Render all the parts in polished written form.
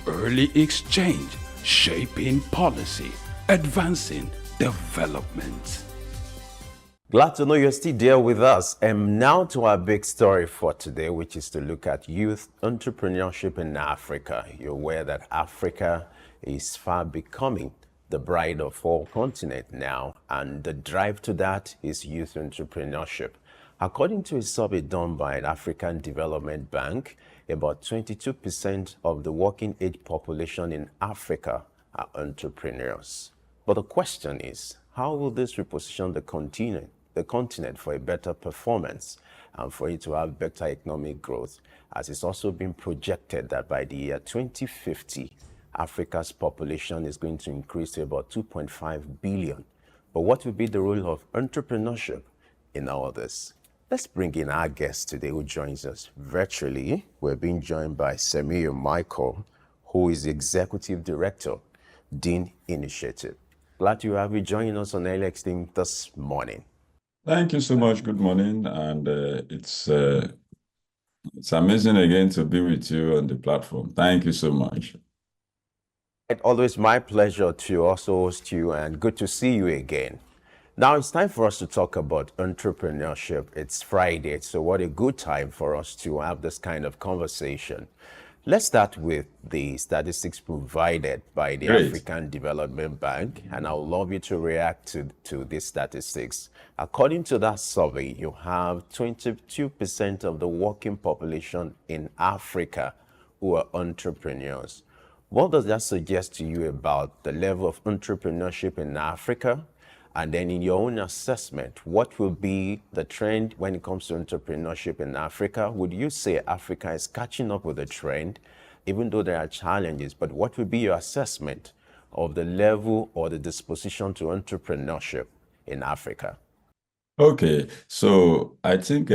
Early exchange, shaping policy, advancing development. Glad to know you're still there with us. And now to our big story for today, which is to look at youth entrepreneurship in Africa. You're aware that Africa is far becoming the bride of all continents now, and the drive to that is youth entrepreneurship. According to a survey done by the African Development Bank, about 22% of the working age population in Africa are entrepreneurs. But the question is, how will this reposition the continent for a better performance and for it to have better economic growth, as it's also been projected that by the year 2050, Africa's population is going to increase to about 2.5 billion. But what will be the role of entrepreneurship in all of this? Let's bring in our guest today who joins us virtually. We're being joined by Semiye Michael, who is the Executive Director, Dean Initiative. Glad to have you joining us on LX this morning. Thank you so much. Good morning. And it's amazing again to be with you on the platform. Thank you so much. It's always my pleasure to also host you, and good to see you again. Now it's time for us to talk about entrepreneurship. It's Friday, so what a good time for us to have this kind of conversation. Let's start with the statistics provided by the Great. African Development Bank, and I would love you to react to these statistics. According to that survey, you have 22% of the working population in Africa who are entrepreneurs. What does that suggest to you about the level of entrepreneurship in Africa? And then in your own assessment, what will be the trend when it comes to entrepreneurship in Africa? Would you say Africa is catching up with the trend, even though there are challenges? But what would be your assessment of the level or the disposition to entrepreneurship in Africa? Okay, so I think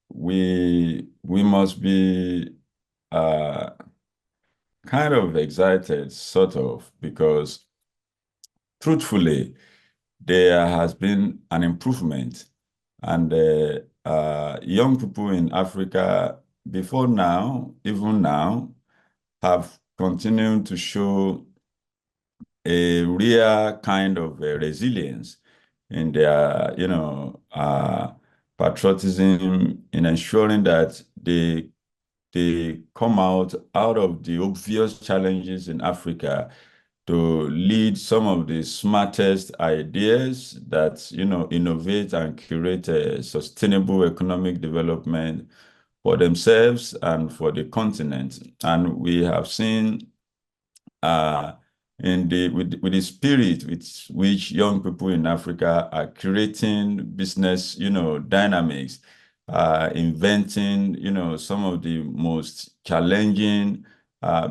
we must be kind of excited, sort of, because truthfully, there has been an improvement, and young people in Africa before now, even now, have continued to show a real kind of resilience in their, patriotism, in ensuring that they come out of the obvious challenges in Africa to lead some of the smartest ideas that, innovate and curate a sustainable economic development for themselves and for the continent. And we have seen with the spirit with which young people in Africa are creating business, dynamics, inventing, some of the most challenging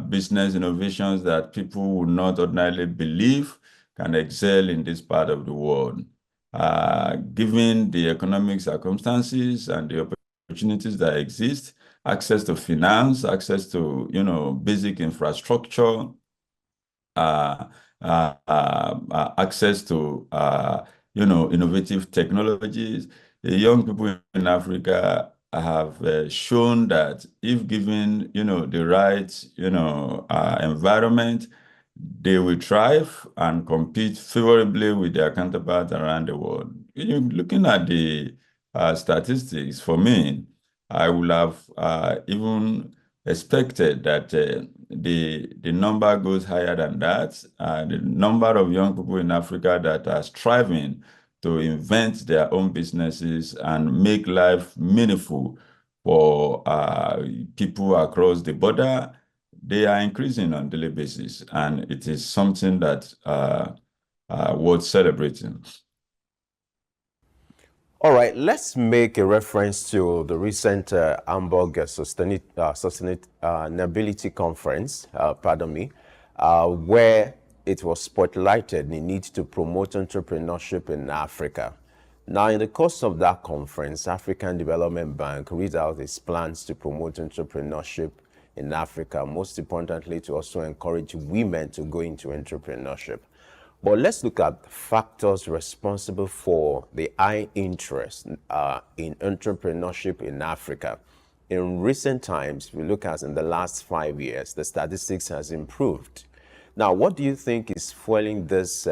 business innovations that people would not ordinarily believe can excel in this part of the world. Given the economic circumstances and the opportunities that exist, access to finance, access to, basic infrastructure, access to, innovative technologies. The young people in Africa have shown that if given, the right, environment, they will thrive and compete favorably with their counterparts around the world. Looking at the statistics, for me, I would have even expected that the number goes higher than that. The number of young people in Africa that are striving to invent their own businesses and make life meaningful for people across the border, they are increasing on a daily basis, and it is something that worth celebrating. All right, let's make a reference to the recent Hamburg Sustainability Conference, where it was spotlighted the need to promote entrepreneurship in Africa. Now, in the course of that conference, African Development Bank read out its plans to promote entrepreneurship in Africa, most importantly, to also encourage women to go into entrepreneurship. But let's look at factors responsible for the high interest in entrepreneurship in Africa. in recent times, we look at in the last 5 years, the statistics has improved. Now, what do you think is fueling this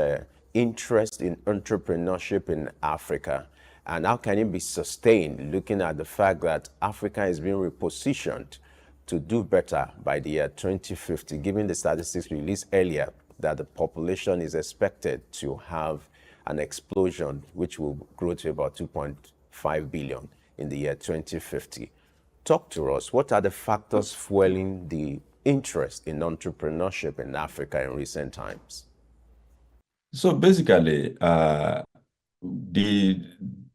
interest in entrepreneurship in Africa? And how can it be sustained, looking at the fact that Africa is being repositioned to do better by the year 2050, given the statistics released earlier that the population is expected to have an explosion, which will grow to about 2.5 billion in the year 2050. Talk to us. What are the factors fueling the interest in entrepreneurship in Africa in recent times? So basically, the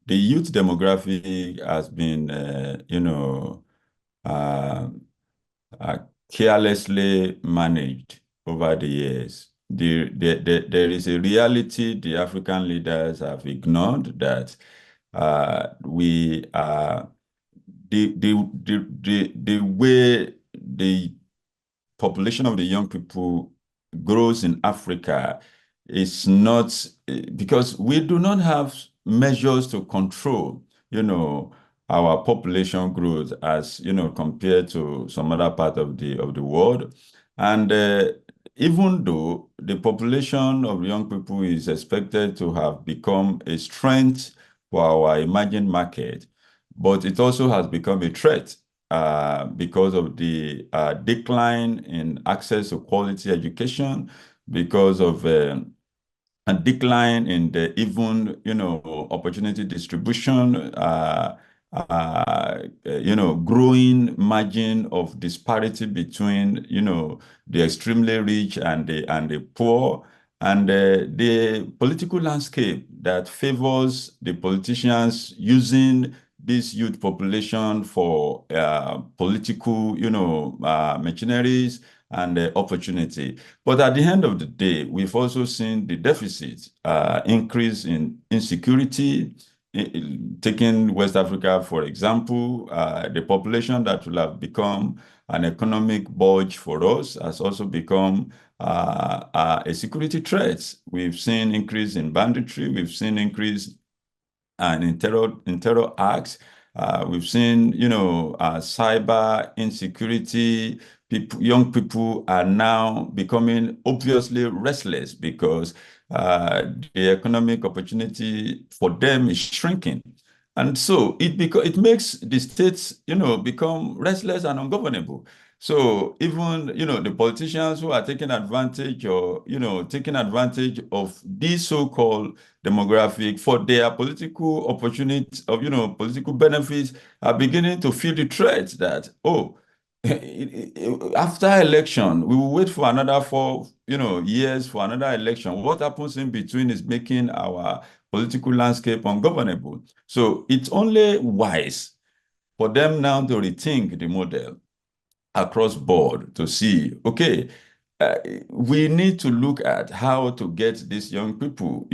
youth demographic has been, uh, carelessly managed over the years. There is a reality the African leaders have ignored, that we are the way the population of the young people grows in Africa is not, because we do not have measures to control, our population growth as, compared to some other part of the world. And even though the population of young people is expected to have become a strength for our emerging market, but it also has become a threat because of the decline in access to quality education, because of a decline in the even, opportunity distribution, growing margin of disparity between, the extremely rich and the poor, and the political landscape that favors the politicians using this youth population for political, machineries and opportunity. But at the end of the day, we've also seen the deficit increase in insecurity. Taking West Africa, for example, the population that will have become an economic bulge for us has also become a security threat. We've seen increase in banditry. We've seen increase in terror acts. We've seen, cyber insecurity. Young people are now becoming obviously restless because the economic opportunity for them is shrinking. And so it makes the states, become restless and ungovernable. So even, the politicians who are taking advantage or, taking advantage of these so-called demographic for their political opportunities of, political benefits are beginning to feel the threat that, after election, we will wait for another 4, years for another election. What happens in between is making our political landscape ungovernable. So it's only wise for them now to rethink the model across board to see, okay, we need to look at how to get these young people,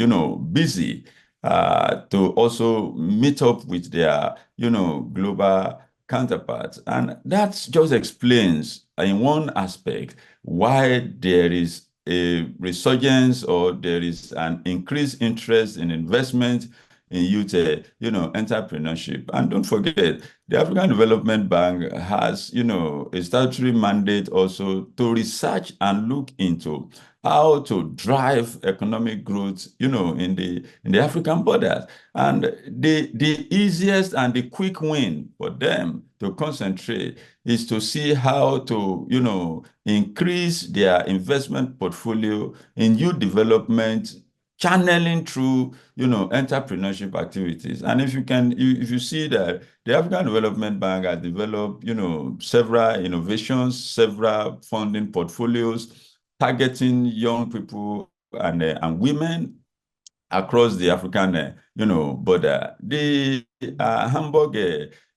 busy to also meet up with their, global counterparts. And that just explains in one aspect why there is a resurgence or there is an increased interest in investment in youth, entrepreneurship. And don't forget, the African Development Bank has, a statutory mandate also to research and look into how to drive economic growth, in the African borders. And the easiest and the quick win for them to concentrate is to see how to, increase their investment portfolio in youth development, channeling through, entrepreneurship activities. And if you see that the African Development Bank has developed, several innovations, several funding portfolios targeting young people and women across the African, border. The Hamburg,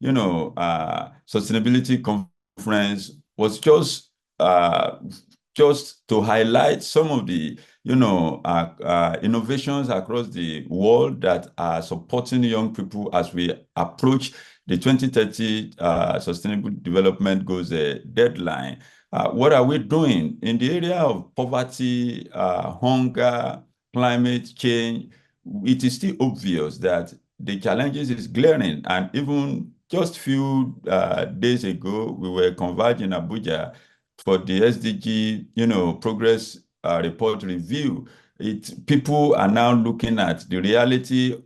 Sustainability Conference was just to highlight some of the, innovations across the world that are supporting young people as we approach the 2030 Sustainable Development Goals deadline. What are we doing in the area of poverty, hunger, climate change? It is still obvious that the challenges is glaring, and even just few days ago, we were converged in Abuja for the SDG, progress report review. People are now looking at the reality,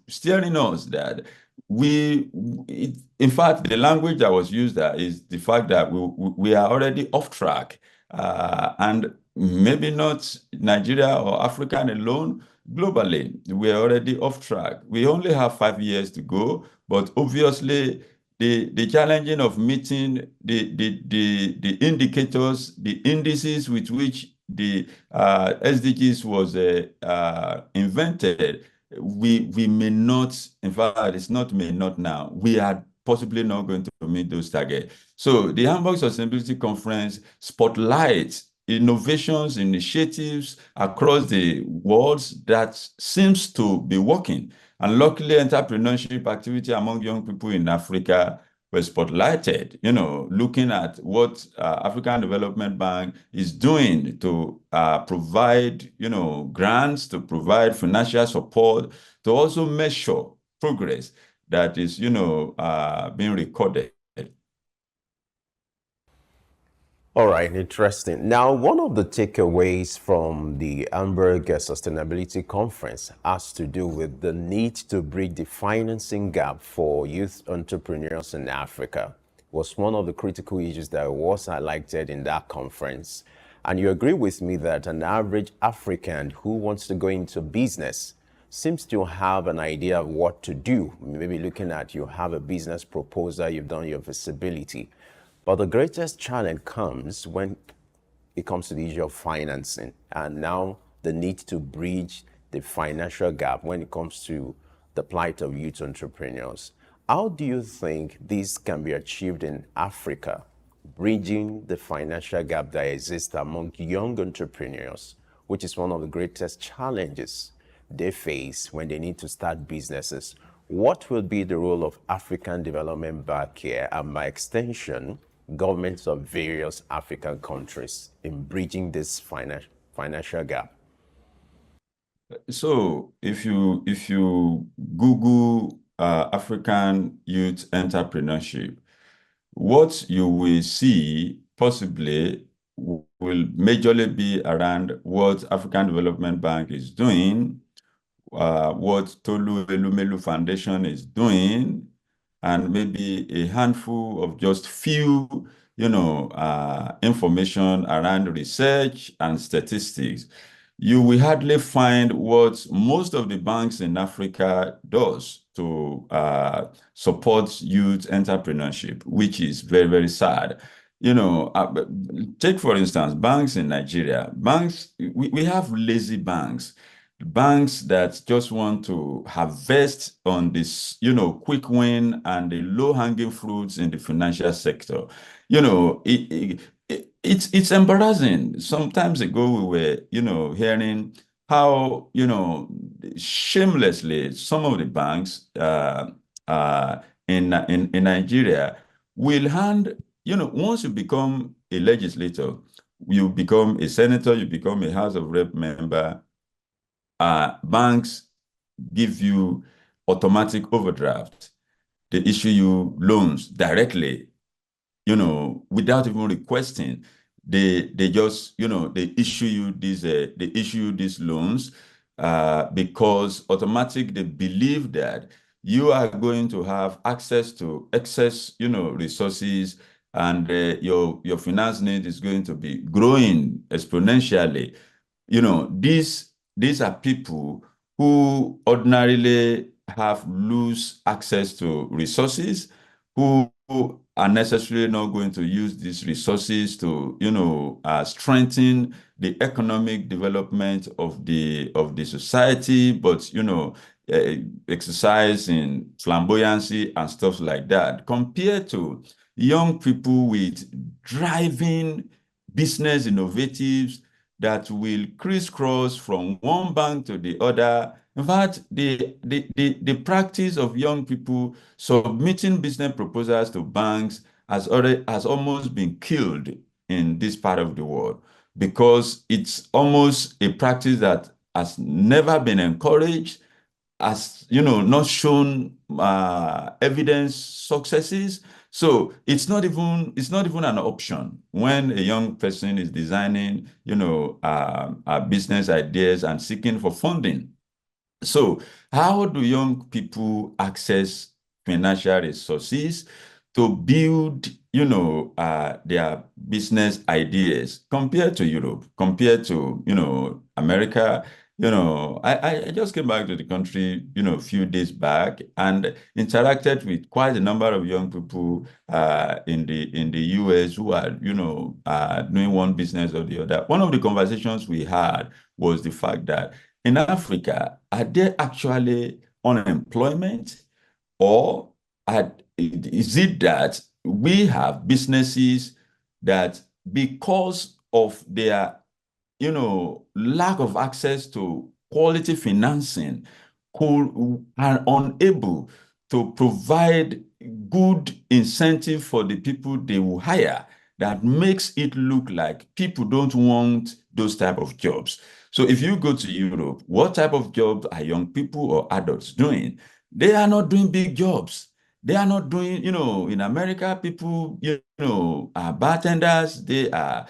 steering us that in fact, the language that was used there is the fact that we are already off track, and maybe not Nigeria or Africa alone. Globally, we are already off track. We only have 5 years to go, but obviously the challenging of meeting the indicators, the indices with which the SDGs was invented, we may not, in fact, it's not may not now, we are possibly not going to meet those targets. So the Hamburg Sustainability Conference spotlights innovations, initiatives across the world that seems to be working. And luckily, entrepreneurship activity among young people in Africa were spotlighted, looking at what African Development Bank is doing to provide, grants, to provide financial support, to also measure progress that is, being recorded. All right, interesting. Now, one of the takeaways from the Hamburg Sustainability Conference has to do with the need to bridge the financing gap for youth entrepreneurs in Africa. It was one of the critical issues that was highlighted in that conference. And you agree with me that an average African who wants to go into business seems to have an idea of what to do. Maybe looking at you have a business proposal, you've done your visibility. But the greatest challenge comes when it comes to the issue of financing, and now the need to bridge the financial gap when it comes to the plight of youth entrepreneurs. How do you think this can be achieved in Africa, bridging the financial gap that exists among young entrepreneurs, which is one of the greatest challenges they face when they need to start businesses? What will be the role of African Development Bank here, and by extension, governments of various African countries in bridging this financial gap? So if you Google African youth entrepreneurship, what you will see possibly will majorly be around what African Development Bank is doing, what Tolu Elumelu Foundation is doing, and maybe a handful of just few, information around research and statistics. You will hardly find what most of the banks in Africa does to support youth entrepreneurship, which is very, very sad. Take for instance, banks in Nigeria. We have lazy banks that just want to harvest on this, quick win and the low-hanging fruits in the financial sector. It's embarrassing. Some time ago, we were, hearing how, shamelessly some of the banks in Nigeria will hand, once you become a legislator, you become a senator, you become a House of Rep member, banks give you automatic overdraft. They issue you loans directly, without even requesting. They just, they issue you these loans because automatic, they believe that you are going to have access to excess, resources, and your finance need is going to be growing exponentially. These are people who ordinarily have loose access to resources, who are necessarily not going to use these resources to, strengthen the economic development of the society, but exercise in flamboyancy and stuff like that, compared to young people with driving business innovatives that will crisscross from one bank to the other. In fact, the practice of young people submitting business proposals to banks has almost been killed in this part of the world, because it's almost a practice that has never been encouraged, has, not shown evidence successes. So it's not even an option when a young person is designing, business ideas and seeking for funding. So how do young people access financial resources to build, their business ideas compared to Europe, compared to, America? I just came back to the country, a few days back and interacted with quite a number of young people in the US who are, doing one business or the other. One of the conversations we had was the fact that in Africa, are there actually unemployment, or is it that we have businesses that, because of their, lack of access to quality financing, are unable to provide good incentive for the people they will hire, that makes it look like people don't want those type of jobs. So if you go to Europe, what type of jobs are young people or adults doing? They are not doing big jobs. They are not doing, in America, people, are bartenders, they are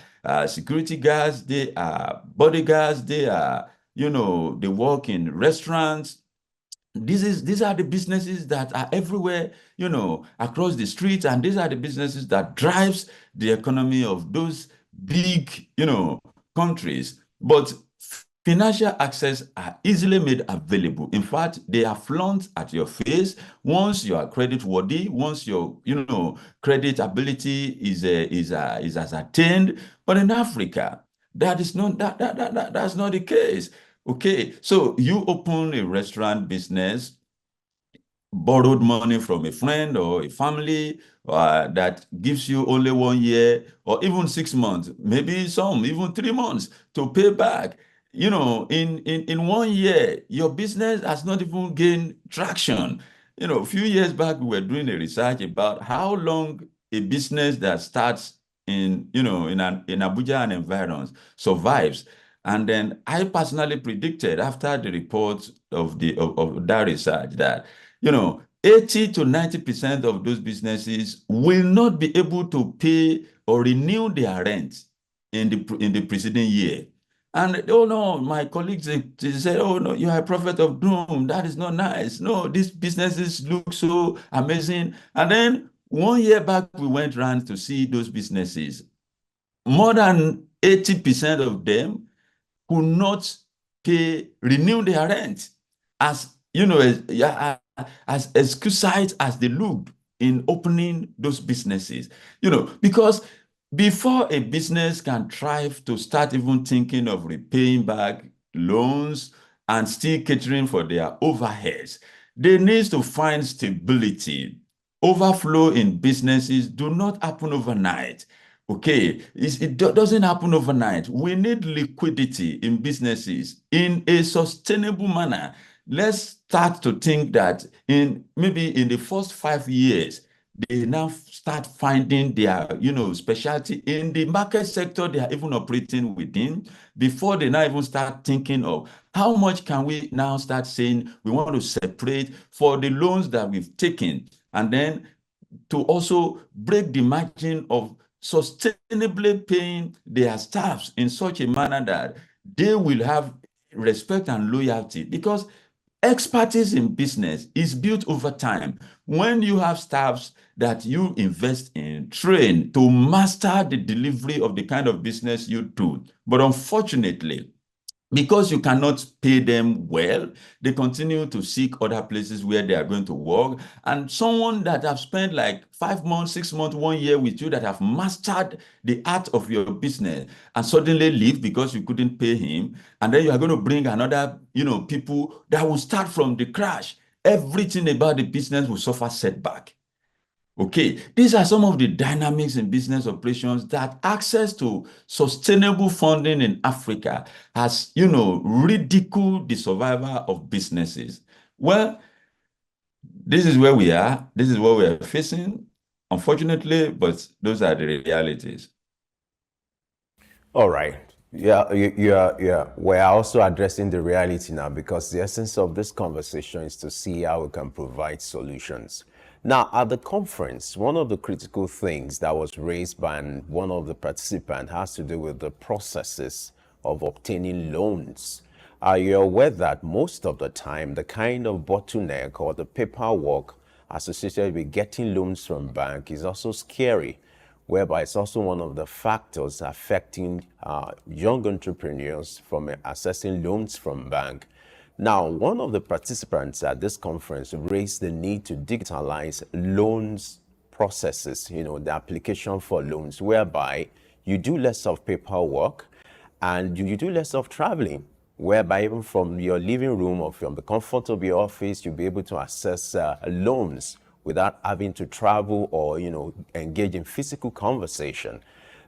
security guards, they are bodyguards, they are, they work in restaurants. These are the businesses that are everywhere, across the streets, and these are the businesses that drives the economy of those big, countries. But financial access are easily made available. In fact, they are flaunted at your face once you are credit worthy, once your, credit ability is ascertained. But in Africa, that's not the case. Okay, so you open a restaurant business, borrowed money from a friend or a family that gives you only 1 year or even 6 months, maybe some even 3 months to pay back. In 1 year, your business has not even gained traction. A few years back, we were doing a research about how long a business that starts in Abuja and environs survives. And then I personally predicted after the report of that research that 80 to 90% of those businesses will not be able to pay or renew their rent in the preceding year. And oh no, my colleagues, they said, oh no, you are a prophet of doom. That is not nice. No, these businesses look so amazing. And then 1 year back, we went around to see those businesses. More than 80% of them could not renew their rent, as yeah, as exquisite as they looked in opening those businesses. Because before a business can thrive to start even thinking of repaying back loans and still catering for their overheads, they need to find stability. Overflow in businesses do not happen overnight. Okay, it doesn't happen overnight. We need liquidity in businesses in a sustainable manner. Let's start to think that maybe in the first 5 years, they now start finding their, specialty in the market sector they are even operating within, before they now even start thinking of how much can we now start saying we want to separate for the loans that we've taken, and then to also break the margin of sustainably paying their staffs in such a manner that they will have respect and loyalty, because expertise in business is built over time. When you have staffs that you invest in, train to master the delivery of the kind of business you do, but unfortunately, because you cannot pay them well, they continue to seek other places where they are going to work. And someone that have spent like 5 months, 6 months, 1 year with you, that have mastered the art of your business, and suddenly leave because you couldn't pay him, and then you are going to bring another, people that will start from the crash. Everything about the business will suffer setback. Okay, these are some of the dynamics in business operations that access to sustainable funding in Africa has, ridiculed the survival of businesses. Well, this is where we are. This is what we are facing, unfortunately, but those are the realities. All right. Yeah, yeah. We're also addressing the reality now because the essence of this conversation is to see how we can provide solutions. Now, at the conference, one of the critical things that was raised by one of the participants has to do with the processes of obtaining loans. Are you aware that most of the time, the kind of bottleneck or the paperwork associated with getting loans from bank is also scary, whereby it's also one of the factors affecting young entrepreneurs from accessing loans from bank. Now, one of the participants at this conference raised the need to digitalize loans processes, the application for loans, whereby you do less of paperwork and you do less of traveling, whereby even from your living room or from the comfort of your office, you'll be able to access loans without having to travel or, engage in physical conversation.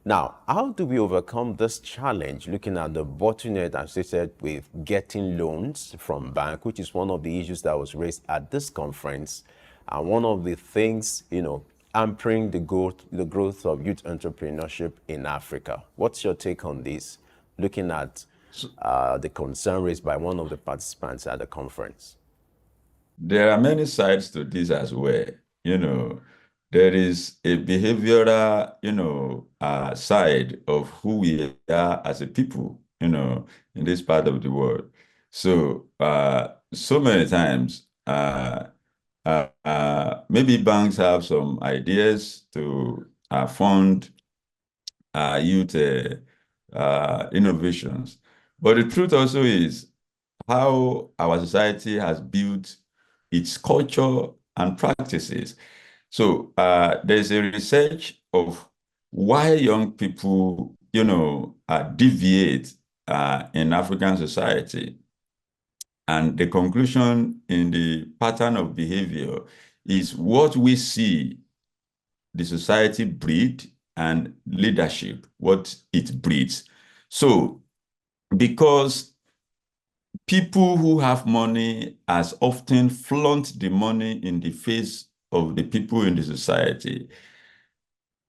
Now, how do we overcome this challenge, looking at the bottleneck associated with getting loans from bank, which is one of the issues that was raised at this conference, and one of the things, hampering the growth of youth entrepreneurship in Africa? What's your take on this, looking at the concern raised by one of the participants at the conference? There are many sides to this as well. You know, there is a behavioral, side of who we are as a people, in this part of the world. So, so many times, maybe banks have some ideas to fund youth innovations. But the truth also is how our society has built its culture and practices. So there's a research of why young people, deviate in African society. And the conclusion in the pattern of behavior is what we see the society breed and leadership, what it breeds. So because people who have money as often flaunt the money in the face of the people in the society,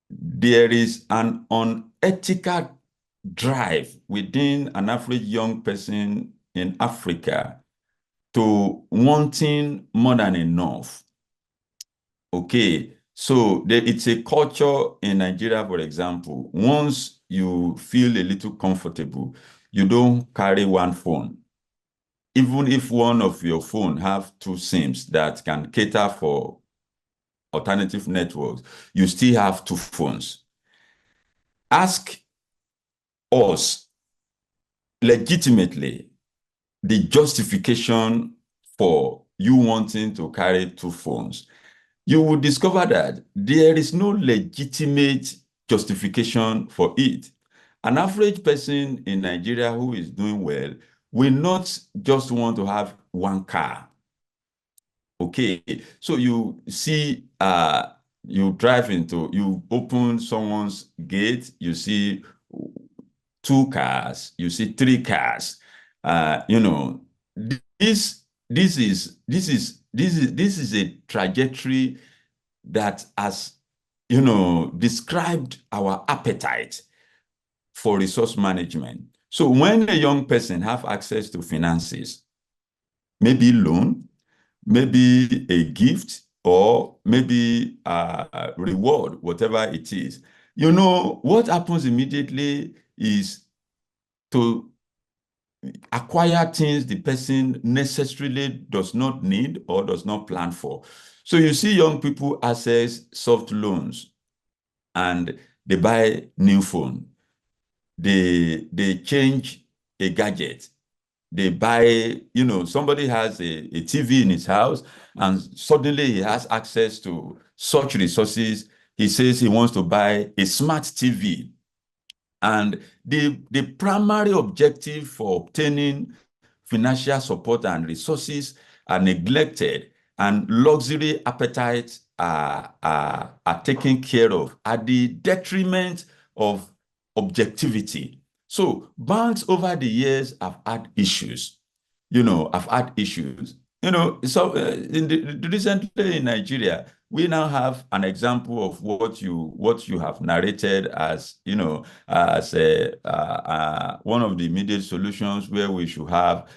there is an unethical drive within an average young person in Africa to wanting more than enough. Okay, so it's a culture in Nigeria, for example. Once you feel a little comfortable, you don't carry one phone. Even if one of your phone have two SIMs that can cater for alternative networks, you still have two phones. Ask us legitimately the justification for you wanting to carry two phones. You will discover that there is no legitimate justification for it. An average person in Nigeria who is doing well will not just want to have one car. Okay, so you see, you open someone's gate, you see two cars, you see three cars. This is a trajectory that has, described our appetite for resource management. So when a young person have access to finances, maybe loan, maybe a gift, or maybe a reward, whatever it is, what happens immediately is to acquire things the person necessarily does not need or does not plan for. So you see young people access soft loans and they buy new phone. They change a gadget. They buy, somebody has a TV in his house and suddenly he has access to such resources. He says he wants to buy a smart TV. And the primary objective for obtaining financial support and resources are neglected, and luxury appetites are taken care of at the detriment of objectivity. So banks over the years have had issues, So recently in Nigeria, we now have an example of what you have narrated as, as one of the immediate solutions where we should have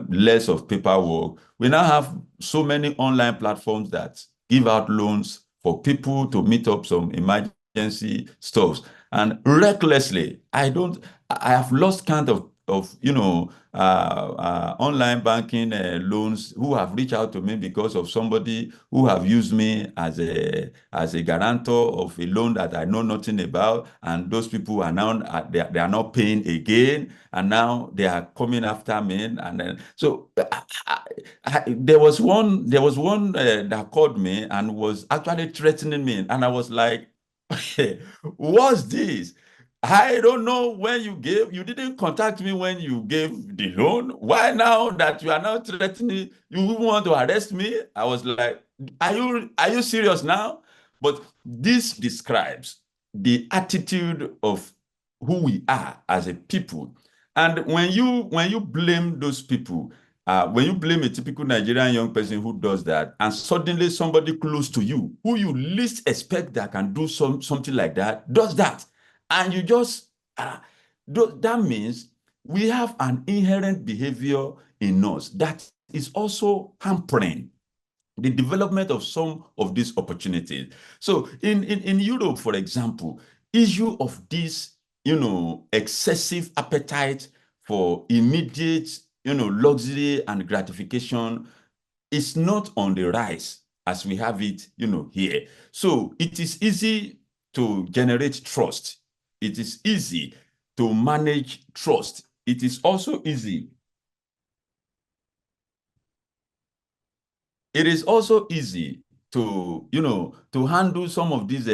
less of paperwork. We now have so many online platforms that give out loans for people to meet up some emergency stuffs. And recklessly, I have lost count of online banking loans who have reached out to me because of somebody who have used me as a guarantor of a loan that I know nothing about, and those people are now they are not paying again, and now they are coming after me, and then so there was one that called me and was actually threatening me, and I was like, what's this? I don't know when you didn't contact me when you gave the loan. Why now that you are now threatening, you want to arrest me? I was like, are you serious now? But this describes the attitude of who we are as a people. And when you blame those people, when you blame a typical Nigerian young person who does that, and suddenly somebody close to you, who you least expect that can do something like that, does that, and you just, that means we have an inherent behavior in us that is also hampering the development of some of these opportunities. So in Europe, for example, issue of this, excessive appetite for immediate, luxury and gratification is not on the rise as we have it, here. So it is easy to generate trust. It is easy to manage trust. It is also easy. It is also easy to, to handle some of these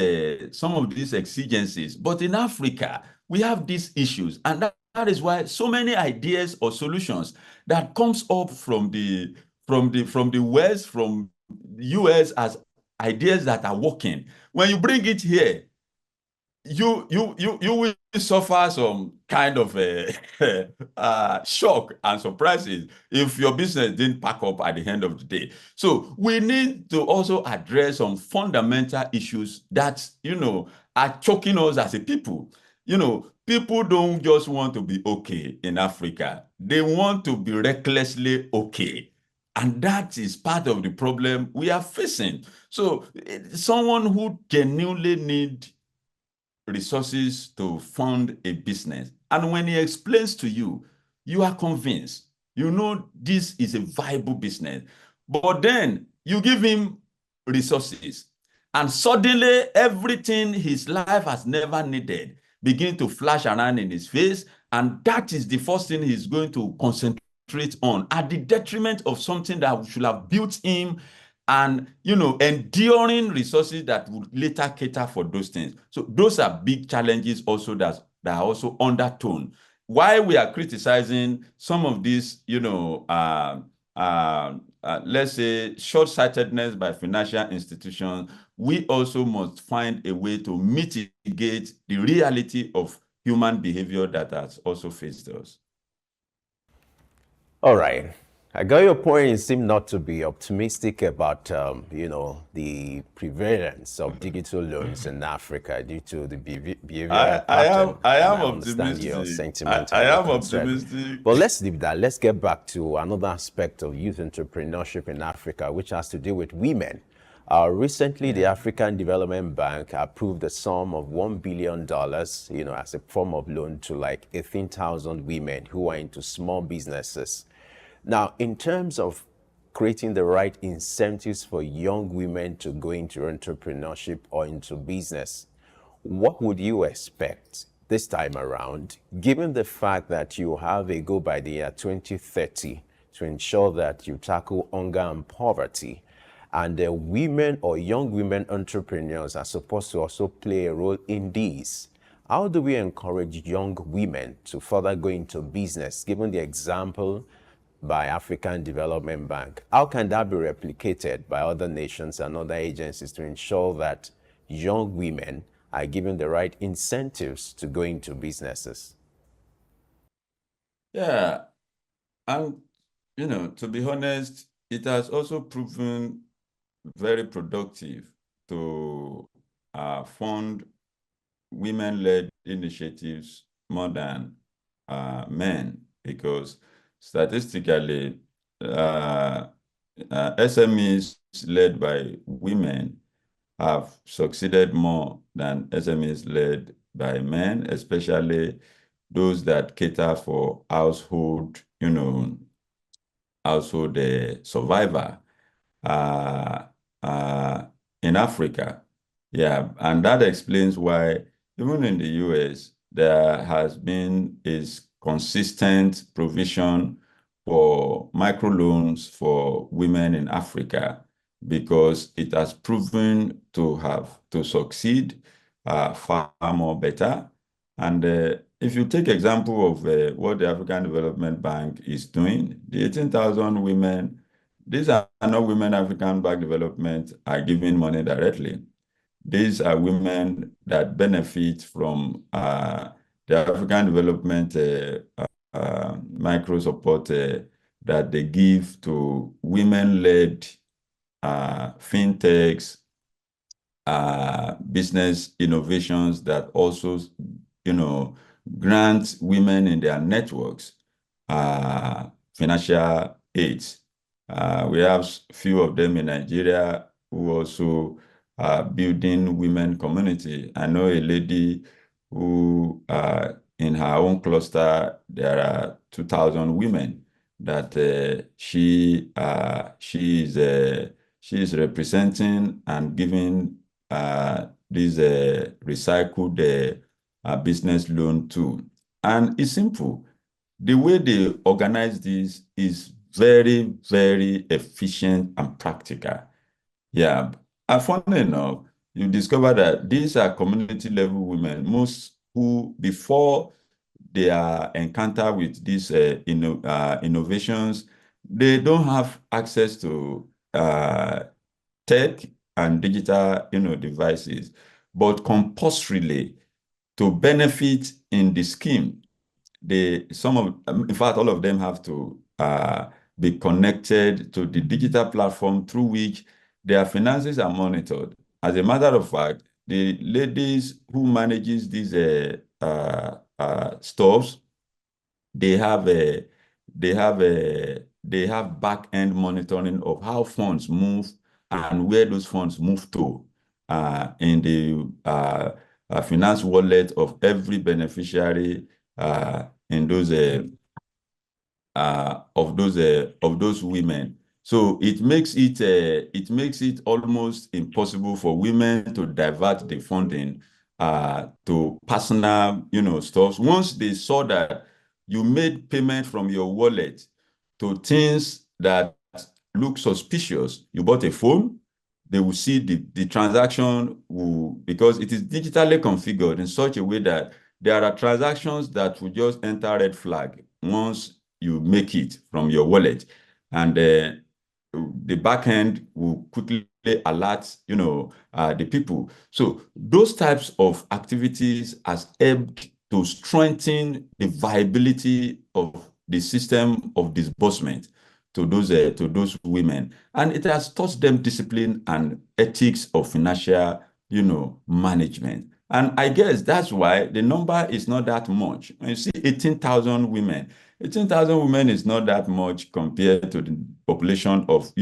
exigencies. But in Africa, we have these issues, and that is why so many ideas or solutions that comes up from the West, from US, as ideas that are working. When you bring it here, you will suffer some kind of a shock and surprises if your business didn't pack up at the end of the day. So we need to also address some fundamental issues that are choking us as a people. People don't just want to be okay in Africa. They want to be recklessly okay. And that is part of the problem we are facing. So someone who genuinely needs resources to fund a business, and when he explains to you, you are convinced, this is a viable business, but then you give him resources, and suddenly everything his life has never needed begin to flash around in his face, and that is the first thing he's going to concentrate on, at the detriment of something that should have built him and enduring resources that would later cater for those things. So those are big challenges also that are also undertone. Why we are criticizing some of these, let's say, short-sightedness by financial institutions, we also must find a way to mitigate the reality of human behavior that has also faced us. All right. I got your point. You seem not to be optimistic about, the prevalence of digital loans in Africa due to the behavioral pattern. I am I understand optimistic. your sentiment. I am concern. optimistic. But let's leave that. Let's get back to another aspect of youth entrepreneurship in Africa, which has to do with women. Recently, the African Development Bank approved a sum of $1 billion, as a form of loan to like 18,000 women who are into small businesses. Now, in terms of creating the right incentives for young women to go into entrepreneurship or into business, what would you expect this time around, given the fact that you have a goal by the year 2030 to ensure that you tackle hunger and poverty, and the women or young women entrepreneurs are supposed to also play a role in these? How do we encourage young women to further go into business, given the example by African Development Bank? How can that be replicated by other nations and other agencies to ensure that young women are given the right incentives to go into businesses? Yeah, and to be honest, it has also proven very productive to fund women-led initiatives more than men, because statistically, SMEs led by women have succeeded more than SMEs led by men, especially those that cater for household, household survivor uh, uh, in Africa. Yeah, and that explains why even in the US, there has been is consistent provision for microloans for women in Africa, because it has proven to succeed far more better. And if you take example of what the African Development Bank is doing, the 18,000 women, these are not women African Bank Development are giving money directly. These are women that benefit from the African Development micro support that they give to women-led fintechs, business innovations that also, grant women in their networks financial aids. We have few of them in Nigeria who also are building women community. I know a lady who, in her own cluster, there are 2,000 women that she is representing and giving this recycled business loan to. And it's simple. The way they organize this is very, very efficient and practical. Yeah. And funny enough, you discover that these are community level women, most who, before their encounter with these innovations, they don't have access to tech and digital, devices, but compulsorily, to benefit in the scheme, in fact, all of them have to be connected to the digital platform through which their finances are monitored. As a matter of fact, the ladies who manages these stores, they have back-end monitoring of how funds move and where those funds move to in the finance wallet of every beneficiary in those of those women. So it makes it almost impossible for women to divert the funding to personal, stuff. Once they saw that you made payment from your wallet to things that look suspicious, you bought a phone, they will see the transaction because it is digitally configured in such a way that there are transactions that will just enter red flag once you make it from your wallet, and the back end will quickly alert the people. So those types of activities has helped to strengthen the viability of the system of disbursement to those women, and it has taught them discipline and ethics of financial management. And I guess that's why the number is not that much. When you see 18,000 women, 18,000 women is not that much compared to the population of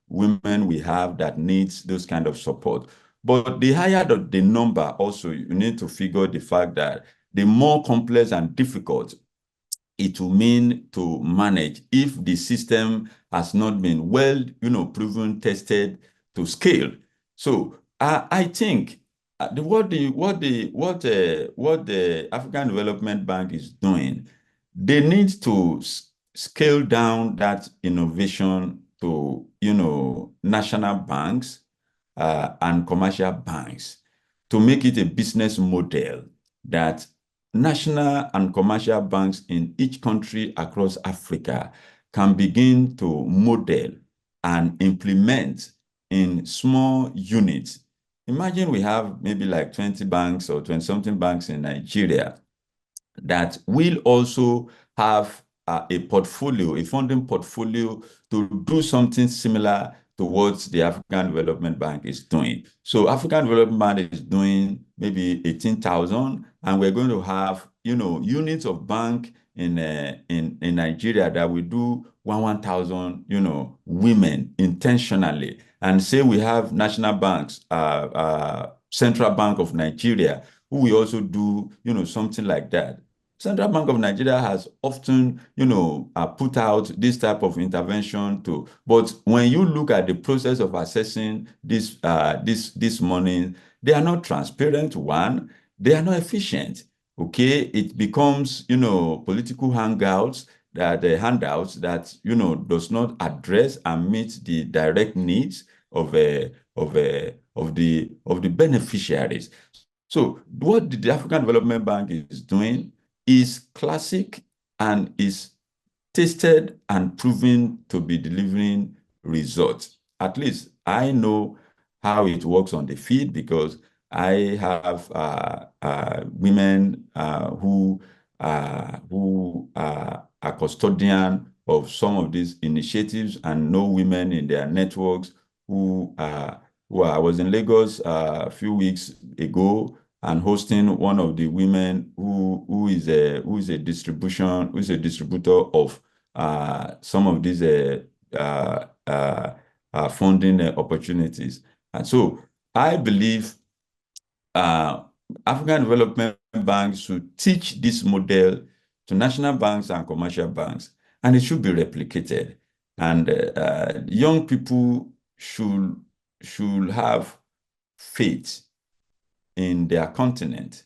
women we have that needs those kind of support. But the higher the number, also you need to figure the fact that the more complex and difficult it will mean to manage if the system has not been well, proven, tested to scale. So I think what the African Development Bank is doing, they need to scale down that innovation to national banks and commercial banks to make it a business model that national and commercial banks in each country across Africa can begin to model and implement in small units. Imagine we have maybe like 20 banks or 20-something banks in Nigeria that will also have a portfolio, a funding portfolio to do something similar towards the African Development Bank is doing. So African Development Bank is doing maybe 18,000, and we're going to have, units of bank in Nigeria that will do 1,000, women intentionally. And say we have national banks, Central Bank of Nigeria, who will also do, something like that. Central Bank of Nigeria has often, put out this type of intervention too. But when you look at the process of assessing this money, they are not transparent. One, they are not efficient. Okay, it becomes, political handouts that does not address and meet the direct needs of the beneficiaries. So what the African Development Bank is doing is classic and is tested and proven to be delivering results. At least I know how it works on the field, because I have women who are custodian of some of these initiatives, and know women in their networks who I was in Lagos a few weeks ago, and hosting one of the women who is a distributor of some of these funding opportunities. And so I believe African Development Banks should teach this model to national banks and commercial banks, and it should be replicated. And young people should have faith in their continent.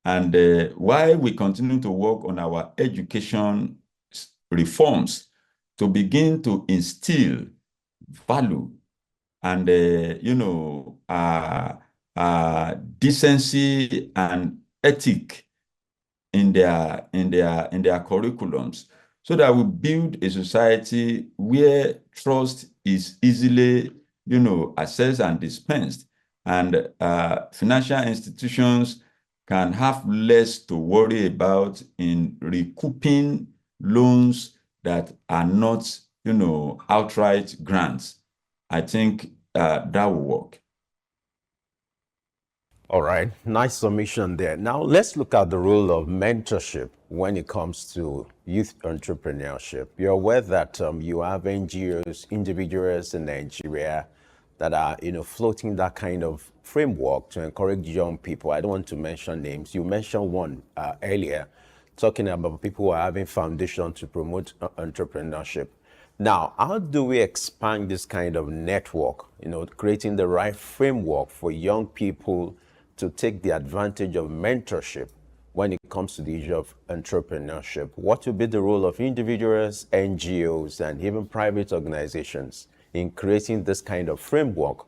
And while we continue to work on our education reforms to begin to instill value and decency and ethic in their curriculums, so that we build a society where trust is easily assessed and dispensed, and financial institutions can have less to worry about in recouping loans that are not outright grants. I think that will work. All right, nice submission there. Now let's look at the role of mentorship when it comes to youth entrepreneurship. You're aware that you have NGOs, individuals in Nigeria that are floating that kind of framework to encourage young people. I don't want to mention names. You mentioned one earlier, talking about people who are having foundation to promote entrepreneurship. Now, how do we expand this kind of network, creating the right framework for young people to take the advantage of mentorship when it comes to the issue of entrepreneurship? What will be the role of individuals, NGOs, and even private organizations in creating this kind of framework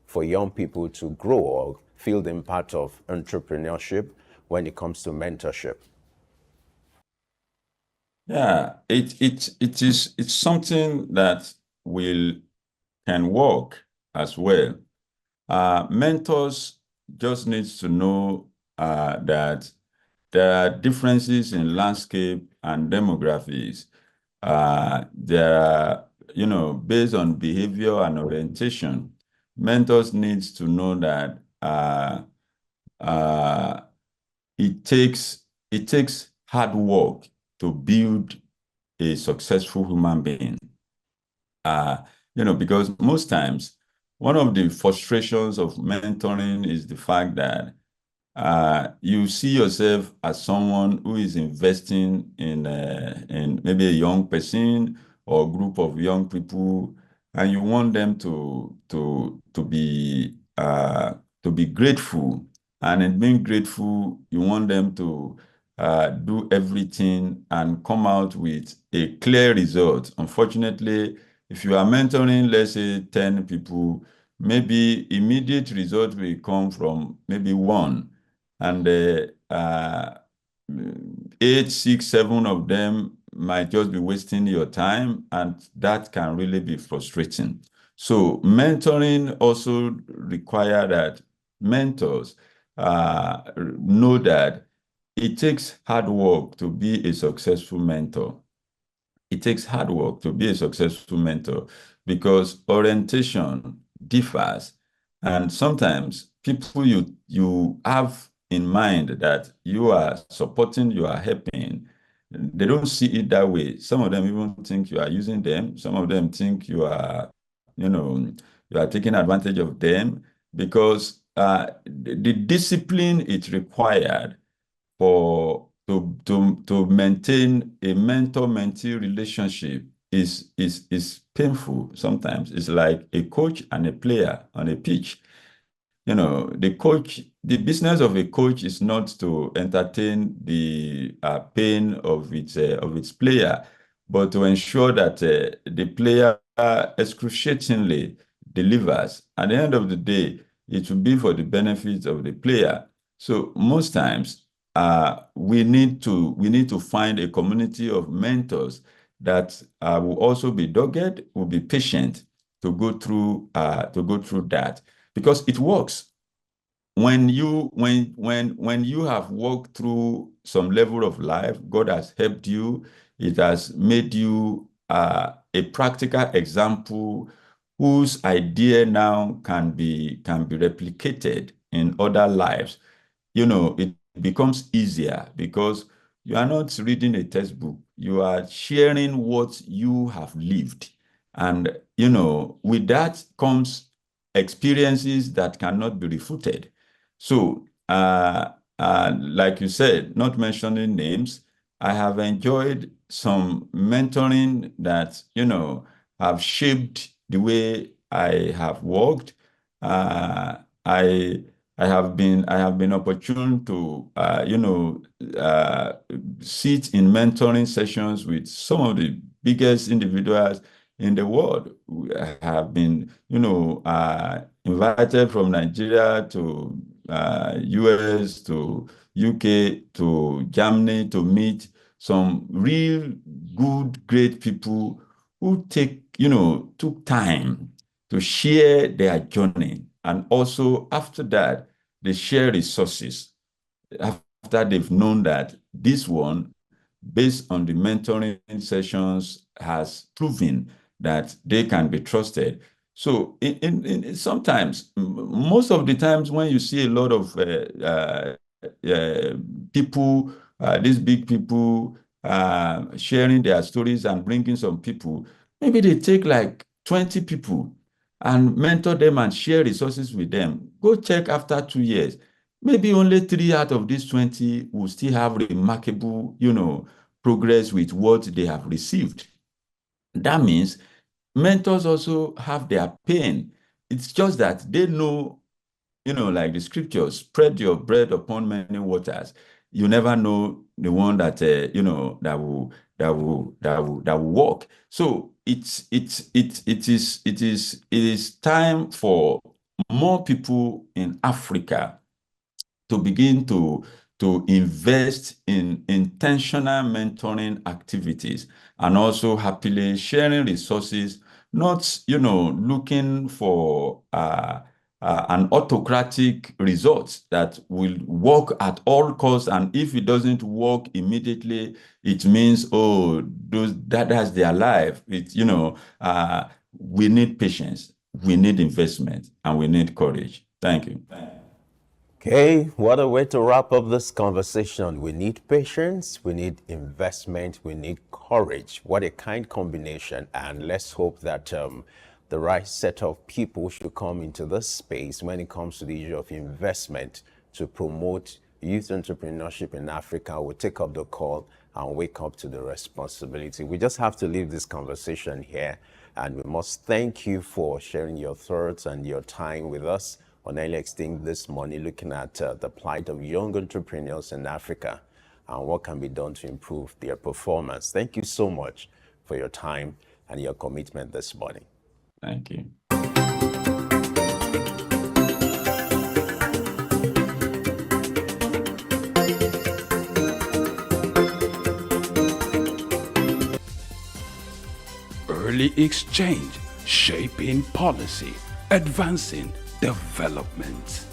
for young people to grow or feel the impact of entrepreneurship when it comes to mentorship? Yeah, it's something that can work as well. Mentors just needs to know that there are differences in landscape and demographies. There are, based on behavior and orientation, mentors needs to know that it takes hard work to build a successful human being. Because most times, one of the frustrations of mentoring is the fact that you see yourself as someone who is investing in maybe a young person or a group of young people, and you want them to be grateful. And in being grateful, you want them to do everything and come out with a clear result. Unfortunately, if you are mentoring, let's say 10 people, maybe immediate result will come from maybe one, and 8, 6, 7 of them might just be wasting your time, and that can really be frustrating. So mentoring also require that mentors know that it takes hard work to be a successful mentor. It takes hard work to be a successful mentor. because orientation differs. And sometimes people you have in mind that you are supporting, you are helping, they don't see it that way. Some of them even think you are using them. Some of them think you know, you are taking advantage of them, because the discipline it required to maintain a mentor-mentee relationship is painful sometimes. It's like a coach and a player on a pitch. The business of a coach is not to entertain the pain of its player, but to ensure that the player excruciatingly delivers. At the end of the day, it will be for the benefit of the player. So most times, we need to find a community of mentors that will also be dogged, will be patient to go through that, because it works. When you have walked through some level of life, God has helped you. It has made you a practical example whose idea now can be replicated in other lives. It becomes easier because you are not reading a textbook. You are sharing what you have lived. And, with that comes experiences that cannot be refuted. So, like you said, not mentioning names, I have enjoyed some mentoring that, have shaped the way I have worked. I have been opportune to sit in mentoring sessions with some of the biggest individuals in the world. I have been invited from Nigeria to US to UK to Germany to meet some real good, great people who took time to share their journey. And also after that, they share resources after they've known that this one, based on the mentoring sessions, has proven that they can be trusted. So sometimes, most of the times when you see a lot of people, these big people sharing their stories and bringing some people, maybe they take like 20 people and mentor them and share resources with them. Go check after 2 years. Maybe only 3 out of these 20 will still have remarkable, progress with what they have received. That means mentors also have their pain. It's just that they know, like the scriptures, spread your bread upon many waters. You never know the one that that will work. So it is time for more people in Africa to begin to invest in intentional mentoring activities, and also happily sharing resources, not looking for an autocratic result that will work at all costs. And if it doesn't work immediately, it means, that's their life. We need patience, we need investment, and we need courage. Thank you. Okay, what a way to wrap up this conversation. We need patience, we need investment, we need courage. What a kind combination. And let's hope that the right set of people should come into this space when it comes to the issue of investment to promote youth entrepreneurship in Africa. We'll take up the call and wake up to the responsibility. We just have to leave this conversation here, and we must thank you for sharing your thoughts and your time with us on Early Extinct this morning, looking at the plight of young entrepreneurs in Africa and what can be done to improve their performance. Thank you so much for your time and your commitment this morning. Thank you. Early exchange, shaping policy, advancing development.